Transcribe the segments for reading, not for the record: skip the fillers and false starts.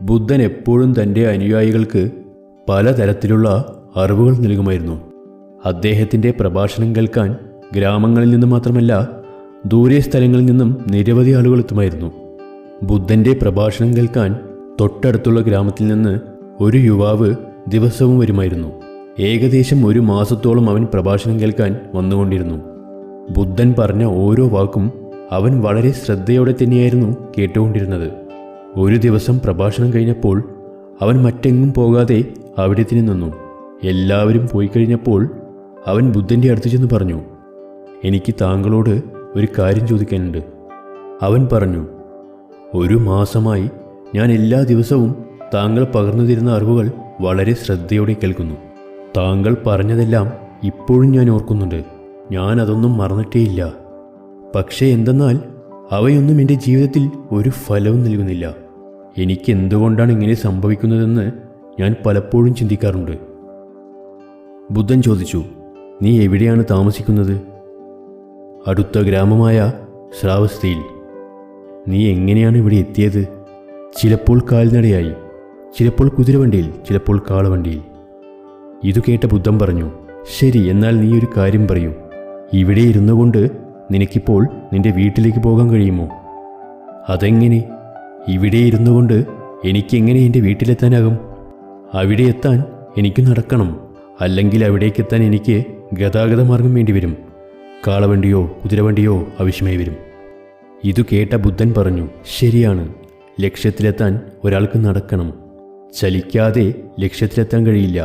ബുദ്ധൻ എപ്പോഴും തൻ്റെ അനുയായികൾക്ക് പലതരത്തിലുള്ള അറിവുകൾ നൽകുമായിരുന്നു. അദ്ദേഹത്തിൻ്റെ പ്രഭാഷണം കേൾക്കാൻ ഗ്രാമങ്ങളിൽ നിന്ന് മാത്രമല്ല ദൂരെ സ്ഥലങ്ങളിൽ നിന്നും നിരവധി ആളുകൾ എത്തുമായിരുന്നു. ബുദ്ധൻ്റെ പ്രഭാഷണം കേൾക്കാൻ തൊട്ടടുത്തുള്ള ഗ്രാമത്തിൽ നിന്ന് ഒരു യുവാവ് ദിവസവും വരുമായിരുന്നു. ഏകദേശം 1 മാസത്തോളം അവൻ പ്രഭാഷണം കേൾക്കാൻ വന്നുകൊണ്ടിരുന്നു. ബുദ്ധൻ പറഞ്ഞ ഓരോ വാക്കും അവൻ വളരെ ശ്രദ്ധയോടെ തന്നെയായിരുന്നു കേട്ടുകൊണ്ടിരുന്നത്. ഒരു ദിവസം പ്രഭാഷണം കഴിഞ്ഞപ്പോൾ അവൻ മറ്റെങ്ങും പോകാതെ അവിടെ തന്നെ നിന്നു. എല്ലാവരും പോയി കഴിഞ്ഞപ്പോൾ അവൻ ബുദ്ധൻ്റെ അടുത്ത് ചെന്ന് പറഞ്ഞു, എനിക്ക് താങ്കളോട് ഒരു കാര്യം ചോദിക്കാനുണ്ട്. അവൻ പറഞ്ഞു, 1 മാസമായി ഞാൻ എല്ലാ ദിവസവും താങ്കൾ പകർന്നു തരുന്ന അറിവുകൾ വളരെ ശ്രദ്ധയോടെ കേൾക്കുന്നു. താങ്കൾ പറഞ്ഞതെല്ലാം ഇപ്പോഴും ഞാൻ ഓർക്കുന്നുണ്ട്. ഞാൻ അതൊന്നും മറന്നിട്ടേയില്ല. പക്ഷേ എന്തെന്നാൽ അവയൊന്നും എൻ്റെ ജീവിതത്തിൽ ഒരു ഫലവും നൽകുന്നില്ല. എനിക്ക് എന്തുകൊണ്ടാണ് ഇങ്ങനെ സംഭവിക്കുന്നതെന്ന് ഞാൻ പലപ്പോഴും ചിന്തിക്കാറുണ്ട്. ബുദ്ധൻ ചോദിച്ചു, നീ എവിടെയാണ് താമസിക്കുന്നത്? അടുത്ത ഗ്രാമമായ ശ്രാവസ്തിയിൽ. നീ എങ്ങനെയാണ് ഇവിടെ എത്തിയത്? ചിലപ്പോൾ കാൽനടയായി, ചിലപ്പോൾ കുതിരവണ്ടിയിൽ, ചിലപ്പോൾ കാളവണ്ടിയിൽ. ഇതു കേട്ട ബുദ്ധൻ പറഞ്ഞു, ശരി, എന്നാൽ നീ ഒരു കാര്യം പറയൂ. ഇവിടെ ഇരുന്നു കൊണ്ട് നിനക്കിപ്പോൾ നിന്റെ വീട്ടിലേക്ക് പോകാൻ കഴിയുമോ? അതെങ്ങനെ? ഇവിടെ ഇരുന്നു കൊണ്ട് എനിക്കെങ്ങനെ എൻ്റെ വീട്ടിലെത്താനാകും? അവിടെ എത്താൻ എനിക്ക് നടക്കണം, അല്ലെങ്കിൽ അവിടേക്കെത്താൻ എനിക്ക് ഗതാഗത മാർഗം വേണ്ടിവരും. കാളവണ്ടിയോ കുതിരവണ്ടിയോ ആവശ്യമായി വരും. ഇതു കേട്ട ബുദ്ധൻ പറഞ്ഞു, ശരിയാണ്, ലക്ഷ്യത്തിലെത്താൻ ഒരാൾക്ക് നടക്കണം. ചലിക്കാതെ ലക്ഷ്യത്തിലെത്താൻ കഴിയില്ല.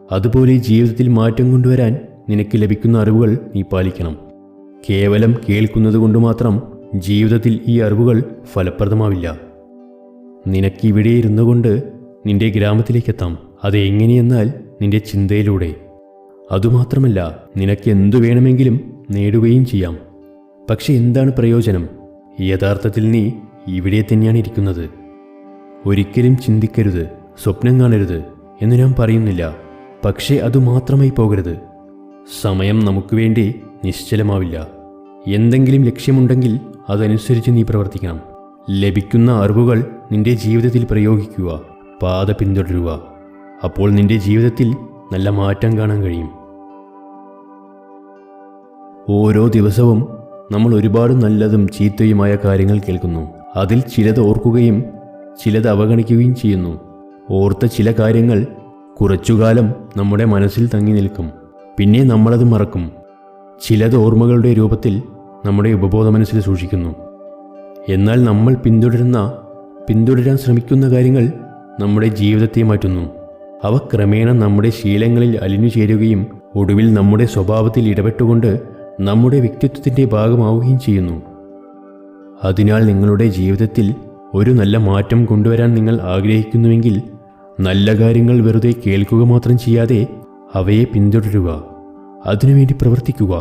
അതുപോലെ ജീവിതത്തിൽ മാറ്റം കൊണ്ടുവരാൻ നിനക്ക് ലഭിക്കുന്ന അറിവുകൾ നീ പാലിക്കണം. കേവലം കേൾക്കുന്നത് കൊണ്ട് മാത്രം ജീവിതത്തിൽ ഈ അറിവുകൾ ഫലപ്രദമാവില്ല. നിനക്കിവിടെ ഇരുന്നു കൊണ്ട് നിന്റെ ഗ്രാമത്തിലേക്കെത്താം. അത് എങ്ങനെയെന്നാൽ നിന്റെ ചിന്തയിലൂടെ. അതുമാത്രമല്ല, നിനക്ക് എന്തു വേണമെങ്കിലും നേടുകയും ചെയ്യാം. പക്ഷെ എന്താണ് പ്രയോജനം? യഥാർത്ഥത്തിൽ നീ ഇവിടെ തന്നെയാണ് ഇരിക്കുന്നത്. ഒരിക്കലും ചിന്തിക്കരുത്, സ്വപ്നം കാണരുത് എന്ന് ഞാൻ പറയുന്നില്ല. പക്ഷേ അതുമാത്രമായി പോകരുത്. സമയം നമുക്ക് വേണ്ടി നിശ്ചലമാവില്ല. എന്തെങ്കിലും ലക്ഷ്യമുണ്ടെങ്കിൽ അതനുസരിച്ച് നീ പ്രവർത്തിക്കണം. ലഭിക്കുന്ന അറിവുകൾ നിന്റെ ജീവിതത്തിൽ പ്രയോഗിക്കുക, പാത പിന്തുടരുക. അപ്പോൾ നിന്റെ ജീവിതത്തിൽ നല്ല മാറ്റം കാണാൻ കഴിയും. ഓരോ ദിവസവും നമ്മൾ ഒരുപാട് നല്ലതും ചീത്തയുമായ കാര്യങ്ങൾ കേൾക്കുന്നു. അതിൽ ചിലത് ഓർക്കുകയും ചിലത് അവഗണിക്കുകയും ചെയ്യുന്നു. ഓർത്ത ചില കാര്യങ്ങൾ കുറച്ചുകാലം നമ്മുടെ മനസ്സിൽ തങ്ങി നിൽക്കും, പിന്നെ നമ്മളത് മറക്കും. ചിലത് ഓർമ്മകളുടെ രൂപത്തിൽ നമ്മുടെ ഉപബോധ മനസ്സിൽ സൂക്ഷിക്കുന്നു. എന്നാൽ നമ്മൾ പിന്തുടരാൻ ശ്രമിക്കുന്ന കാര്യങ്ങൾ നമ്മുടെ ജീവിതത്തെ മാറ്റുന്നു. അവ ക്രമേണ നമ്മുടെ ശീലങ്ങളിൽ അലിഞ്ഞു ചേരുകയും ഒടുവിൽ നമ്മുടെ സ്വഭാവത്തിൽ ഇടപെട്ടുകൊണ്ട് നമ്മുടെ വ്യക്തിത്വത്തിൻ്റെ ഭാഗമാവുകയും ചെയ്യുന്നു. അതിനാൽ നിങ്ങളുടെ ജീവിതത്തിൽ ഒരു നല്ല മാറ്റം കൊണ്ടുവരാൻ നിങ്ങൾ ആഗ്രഹിക്കുന്നുവെങ്കിൽ നല്ല കാര്യങ്ങൾ വെറുതെ കേൾക്കുക മാത്രം ചെയ്യാതെ അവയെ പിന്തുടരുക, അതിനുവേണ്ടി പ്രവർത്തിക്കുക.